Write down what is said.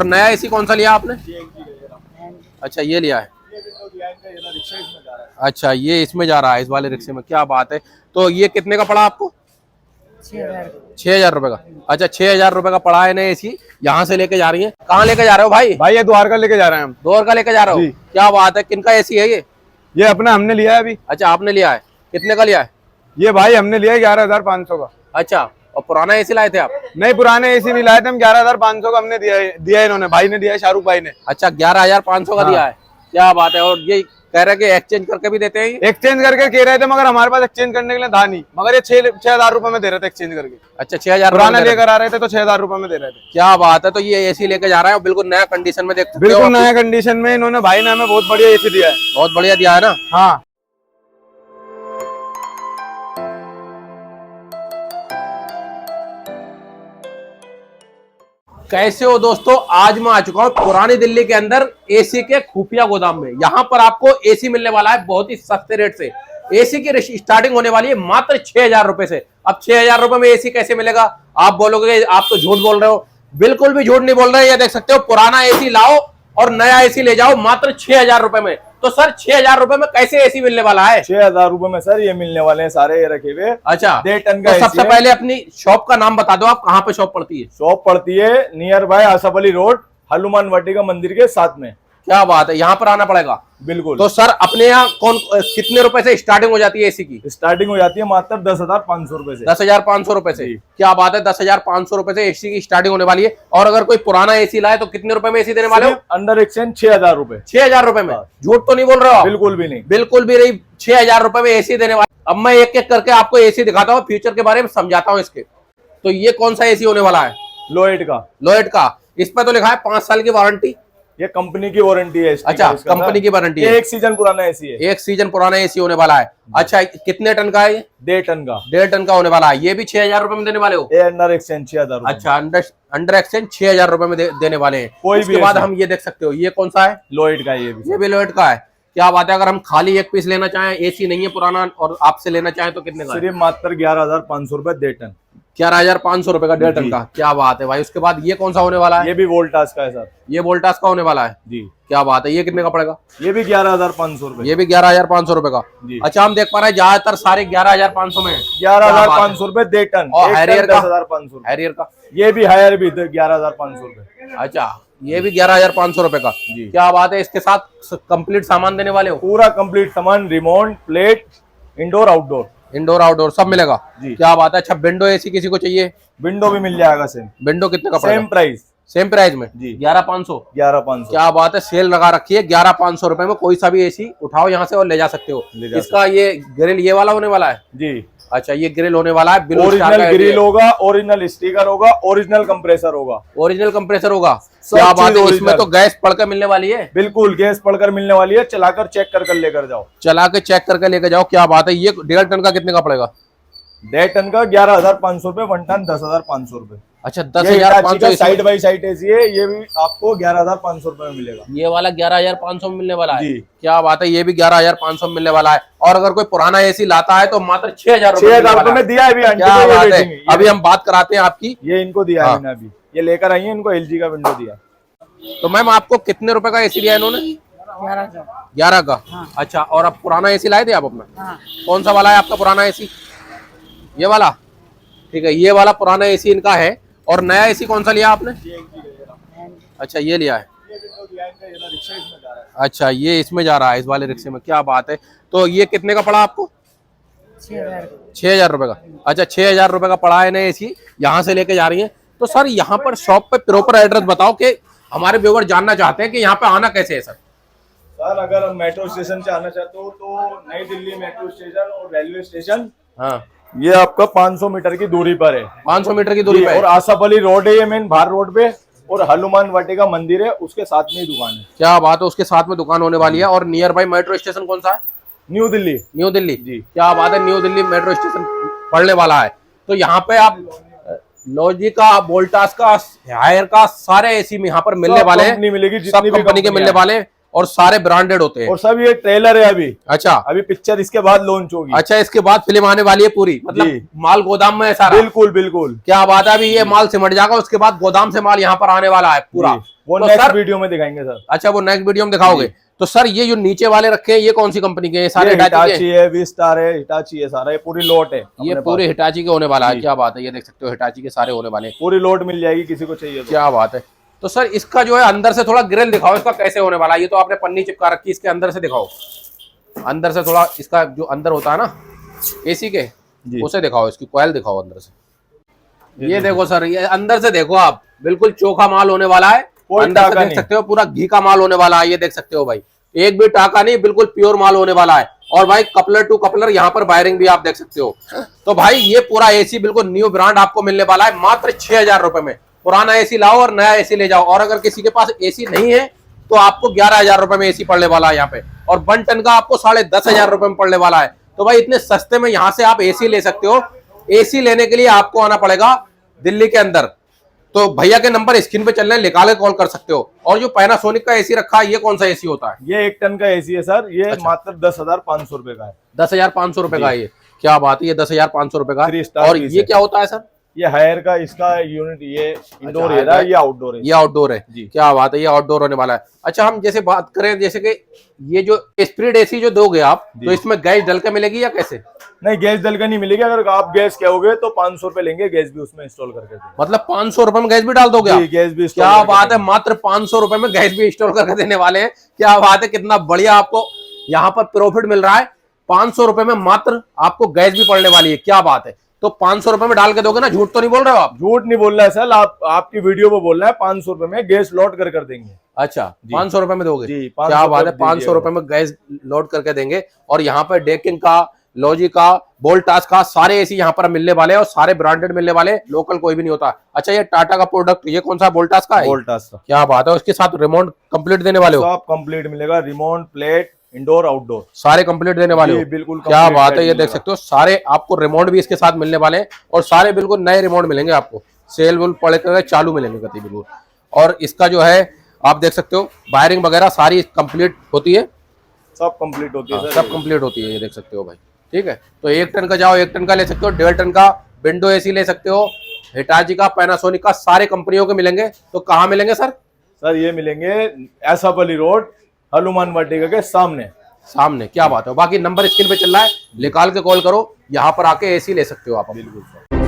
तो नया एसी कौन सा लिया आपने? अच्छा ये लिया है। अच्छा ये इसमें जा रहा है, इस वाले रिक्शे में, क्या बात है। तो ये कितने का पड़ा आपको? 6,000 रुपए का। अच्छा 6,000 रुपए का पड़ा है नया एसी, यहाँ से लेके जा रही है। कहाँ लेके जा रहे हो भाई? भाई ये द्वारका लेके जा रहे हैं हम। द्वारका लेके जा रहे हो? क्या बात है, किनका एसी है ये अपना हमने लिया है अभी। अच्छा आपने लिया है, कितने का लिया है? ये भाई हमने लिया है 11,500 का। अच्छा, और पुराना एसी लाए थे आप? नहीं पुराने एसी नहीं लाए थे हम, 11,500 का हमने दिया है इन्होंने, भाई ने दिया है, शाहरुख भाई ने। अच्छा 11,500 का दिया है, क्या बात है। और ये कह रहे कि एक्सचेंज करके भी देते हैं? एक्सचेंज करके कह रहे थे, मगर हमारे पास एक्सचेंज करने के लिए था नहीं, मगर ये 6,000 रुपए में दे रहे थे एक्सचेंज करके। अच्छा 6,000 पुराना लेकर आ रहे थे तो 6,000 रुपए में दे रहे थे। क्या बात है। तो ये एसी लेके जा रहा है बिल्कुल नया कंडीशन में, देखते बिल्कुल नया कंडीशन में इन्होंने, भाई ने हमें बहुत बढ़िया एसी दिया है। बहुत बढ़िया दिया है ना। हाँ कैसे हो दोस्तों, आज मैं आ चुका हूँ पुरानी दिल्ली के अंदर एसी के खुफिया गोदाम में। यहाँ पर आपको एसी मिलने वाला है बहुत ही सस्ते रेट से। एसी की स्टार्टिंग होने वाली है मात्र 6,000 रुपए से। अब 6,000 रुपए में एसी कैसे मिलेगा? आप बोलोगे आप तो झूठ बोल रहे हो। बिल्कुल भी झूठ नहीं बोल रहे। ये देख सकते हो, पुराना एसी लाओ और नया एसी ले जाओ मात्र 6,000 रुपए में। तो सर 6,000 रुपए में कैसे एसी मिलने वाला है? 6,000 रुपए में सर ये मिलने वाले हैं सारे, ये रखे हुए। अच्छा 1.5 टन का तो सबसे पहले अपनी शॉप का नाम बता दो, आप कहाँ पे शॉप पड़ती है? शॉप पड़ती है near by Asaf Ali road, Hanuman Vatika मंदिर के साथ में। क्या बात है, यहाँ पर आना पड़ेगा। बिल्कुल। तो सर अपने यहाँ कितने रुपए से स्टार्टिंग हो जाती है एसी की? स्टार्टिंग हो जाती है मात्र 10,500 रुपए से। 10,500 रुपए से। क्या बात है, 10,500 रुपए से एसी की स्टार्टिंग होने वाली है। और अगर कोई पुराना एसी लाए तो कितने रुपए में एसी देने वाले हो? अंडर एक्सचेंज 6,000 रुपए। 6,000 रुपए में? झूठ तो नहीं बोल रहे हो? बिल्कुल भी नहीं, बिल्कुल भी नहीं। 6,000 रुपए में एसी देने वाले। अब मैं एक एक करके आपको एसी दिखाता हूँ, फ्यूचर के बारे में समझाता हूँ इसके। तो ये कौन सा एसी होने वाला है? लोएट का। लोएट का। इस पे तो लिखा है 5 साल की वारंटी। ये कंपनी की वारंटी है। अच्छा कंपनी की वारंटी है। 1 सीजन पुराना एसी है। 1 सीजन पुराना एसी होने वाला है। अच्छा कितने टन का है ये? 1.5 टन का। 1.5 टन का होने वाला है। ये भी 6,000 रुपए में देने वाले हो? ये अंडर एक्सचेंज 6,000। अच्छा अंडर एक्सचेंज 6,000 रुपए में देने वाले हैं। कोई उसके बाद हम ये देख सकते हो, ये कौन सा है? लोएट का। ये भी लोएट का है। क्या बात है। अगर हम खाली एक पीस लेना चाहें, एसी नहीं है पुराना, और आपसे लेना चाहें तो कितने का? सिर्फ मात्र 11,500 रुपए 1.5 टन। 11,500 रुपए का 1.5 टन का। क्या बात है भाई। उसके बाद ये कौन सा होने वाला है? ये भी वोल्टास का है सर। ये वोल्टास का होने वाला है जी। क्या बात है। ये कितने का पड़ेगा? ये भी 11,500 रुपए। ये भी 11,500 रुपए का। अच्छा हम देख पा रहे हैं ज्यादातर सारे 11,500 में। 11,500 रुपए 1.5 टन। और हैरियर का? 10,500। हैरियर का? ये भी हायर भी 11,500 रुपए। अच्छा ये भी 11,500 रुपए का। क्या बात है। इसके साथ कंप्लीट सामान देने वाले हो? पूरा कंप्लीट सामान, remote, plate, indoor outdoor. Indoor outdoor सब मिलेगा जी। क्या बात है। अच्छा विंडो एसी किसी को चाहिए? विंडो भी मिल जाएगा सेम। विंडो कितने का पड़ेगा? Same price. सेम प्राइस में जी। 11,500। 11,500। क्या बात है। सेल लगा रखी है। 11,500 रुपए में कोई सा भी एसी उठाओ यहाँ से और ले जा सकते हो। इसका ये ग्रिल ये वाला होने वाला है जी। अच्छा ये ग्रिल होने वाला है। ओरिजिनल ग्रिल होगा, ओरिजिनल स्टिकर होगा, ओरिजिनल कंप्रेसर होगा। ओरिजिनल कंप्रेसर होगा। क्या बात है। इसमें तो गैस पड़कर मिलने वाली है? बिल्कुल गैस पड़कर मिलने वाली है। चलाकर चेक कर लेकर जाओ। चला के चेक करके लेकर जाओ। क्या बात है। ये 1.5 टन का कितने का पड़ेगा? 1.5 टन का 11,500 रुपए। 1 टन 10,500 रुपए। अच्छा 10,500 साइड बाई साइड एसी है। ये भी आपको 11,500 रुपए में मिलेगा। ये वाला 11,500 में मिलने वाला है। क्या बात है। ये भी 11,500 में मिलने वाला है। और अगर कोई पुराना एसी लाता है तो मात्र 6,000 रुपए में दिया है। क्या बात है। अभी हम बात कराते हैं आपकी। ये इनको दिया है मैंने अभी, ये लेकर आई है। इनको एलजी का विंडो दिया। तो मैम आपको कितने रुपए का एसी दिया इन्होंने? 11 का। अच्छा और अब पुराना एसी लाए थे आप अपना? कौन सा वाला है आपका पुराना एसी? ये वाला। ठीक है ये वाला पुराना एसी इनका है। और नया एसी कौन सा लिया आपने? अच्छा ये लिया है। अच्छा ये इसमें जा रहा है, इस वाले रिक्शे में। क्या बात है। तो ये कितने का पड़ा आपको? 6,000 रुपए का। अच्छा 6,000 रुपए का पड़ा है नया एसी, यहाँ से लेके जा रही है। तो सर यहाँ पर शॉप पे प्रॉपर एड्रेस बताओ कि हमारे व्यूअर जानना चाहते हैं कि यहाँ पे आना कैसे है सर। सर अगर हम मेट्रो स्टेशन से आना चाहते हो तो नई दिल्ली मेट्रो स्टेशन और रेलवे स्टेशन, हाँ ये आपका 500 मीटर की दूरी पर है। 500 मीटर की दूरी पर। और आसफ अली रोड है ये मेन बाहर रोड पे, और हनुमान वाटिका मंदिर है उसके साथ में ही दुकान है। क्या बात है। उसके साथ में दुकान होने वाली है। और नियर बाई मेट्रो स्टेशन कौन सा है? न्यू दिल्ली। न्यू दिल्ली जी। क्या बात है। न्यू दिल्ली मेट्रो स्टेशन पड़ने वाला है। तो यहाँ पे आप लॉजी का, वोल्टास का, हायर का सारे एसी में यहाँ पर मिलने वाले हैं। मिलेगी सब कंपनी के मिलने वाले हैं। और सारे ब्रांडेड होते हैं। और सब ये ट्रेलर है अभी। अच्छा, अभी पिक्चर इसके बाद लॉन्च होगी। अच्छा, इसके बाद फिल्म आने वाली है पूरी, मतलब माल गोदाम में है सारा। बिल्कुल बिल्कुल। क्या बात है, अभी ये माल सिमट जाएगा, उसके बाद गोदाम से माल यहाँ पर आने वाला है पूरा। वो तो नेक्स्ट वीडियो में दिखाएंगे सर। अच्छा, वो नेक्स्ट वीडियो में दिखाओगे। तो सर ये जो नीचे वाले रखे हैं ये कौन सी कंपनी के हैं? सारे हिटाची है, विस्टार है, हिटाची है, सारा ये पूरी लोट है। ये पूरे हिटाची के होने वाला है। क्या बात है, ये देख सकते हो हिटाची के सारे होने वाले हैं। पूरी लोट मिल जाएगी किसी को चाहिए तो। क्या बात है। तो सर इसका जो है अंदर से थोड़ा ग्रिल दिखाओ, इसका कैसे होने वाला है। ये तो आपने पन्नी चिपका रखी, इसके अंदर से दिखाओ, अंदर से थोड़ा इसका जो अंदर होता है ना एसी के, उसे दिखाओ, इसकी कॉइल दिखाओ अंदर से। ये देखो सर, ये अंदर से देखो आप, बिल्कुल चोखा माल होने वाला है। अंदर से देख सकते हो पूरा घी का माल होने वाला है। ये देख सकते हो भाई, एक भी टाका नहीं, बिल्कुल प्योर माल होने वाला है। और भाई कपलर टू कपलर यहाँ पर वायरिंग भी आप देख सकते हो। तो भाई ये पूरा एसी बिल्कुल न्यू ब्रांड आपको मिलने वाला है मात्र 6,000 रुपए में। पुराना एसी लाओ और नया एसी ले जाओ। और अगर किसी के पास एसी नहीं है तो आपको 11,000 रुपए में एसी पड़ने वाला है यहाँ पे, और 1 टन का आपको 10,500 रुपए में पड़ने वाला है। तो भाई इतने सस्ते में यहाँ से आप एसी ले सकते हो। एसी लेने के लिए आपको आना पड़ेगा दिल्ली के अंदर। तो भैया के नंबर स्क्रीन पे चल रहे हैं, निकाल के कॉल कर सकते हो। और जो पैनासोनिक का एसी रखा है, ये कौन सा एसी होता है? ये 1 टन का एसी है सर। ये मात्र 10,500 रुपए का है। 10,500 रुपए का। ये क्या बात है, ये 10,500 रुपए का। और ये क्या होता है सर? ये हायर का इसका यूनिट, ये इंडोर है, ये आउटडोर है। ये आउटडोर है जी। क्या बात है, ये आउटडोर होने वाला है। अच्छा, हम जैसे बात करें जैसे कि ये जो स्प्लिट एसी जो दोगे आप, तो इसमें गैस डल के मिलेगी या कैसे? नहीं, गैस डल के नहीं मिलेगी। अगर आप गैस कहोगे तो 500 रुपए लेंगे, गैस भी उसमें इंस्टॉल करके देंगे। मतलब 500 रुपए में गैस भी डाल दोगे आप? गैस भी। क्या बात है, मात्र 500 रुपए में गैस भी इंस्टॉल करके देने वाले हैं। क्या बात है, कितना बढ़िया आपको यहाँ पर प्रॉफिट मिल रहा है। 500 रुपए में मात्र आपको गैस भी पड़ने वाली है। क्या बात है। तो 500 रुपए में डाल के दोगे ना? झूठ तो नहीं बोल रहे हो आप? झूठ नहीं बोल रहा है सर, आपकी वीडियो में बोल रहा है 500 रुपए में गैस लोड कर देंगे। अच्छा, 500 रुपए में दोगे जी। क्या बात है, 500 रुपए में गैस लोड करके देंगे। और यहाँ पर डेकिन का, लॉजी का, वोल्टास का सारे एसी यहाँ पर मिलने वाले हैं, और सारे ब्रांडेड मिलने वाले, लोकल कोई भी नहीं होता। अच्छा, ये टाटा का प्रोडक्ट, ये कौन सा? वोल्टास का है। वोल्टास का। क्या बात है। उसके साथ रिमोट कंप्लीट देने वाले हो? सब कंप्लीट मिलेगा, रिमोट, प्लेट, इंडोर आउटडोर सारे कंप्लीट देने वाले हो? बिल्कुल। क्या बात है, ये देख सकते हो सारे आपको रिमोट भी इसके साथ मिलने वाले हैं, और सारे बिल्कुल नए रिमोट मिलेंगे आपको, सेल वुल पड़े कर चालू मिलेंगे गति बिल्कुल। और इसका जो है आप देख सकते हो वायरिंग वगैरह सारी कंप्लीट होती है, सब कंप्लीट होती है, सब कंप्लीट होती है। ये देख सकते हो भाई, ठीक है। तो 1 टन का जाओ, 1 टन का ले सकते हो, 1.5 टन का विंडो एसी ले सकते हो, हिटाची का, पैनासोनिक का, सारे कंपनियों के मिलेंगे। तो कहाँ मिलेंगे सर? सर ये मिलेंगे एसापल्ली रोड, हनुमान वाटिका के सामने। क्या बात है। बाकी नंबर स्क्रीन पे चल रहा है, निकाल के कॉल करो, यहाँ पर आके एसी ले सकते हो आप। बिल्कुल सर।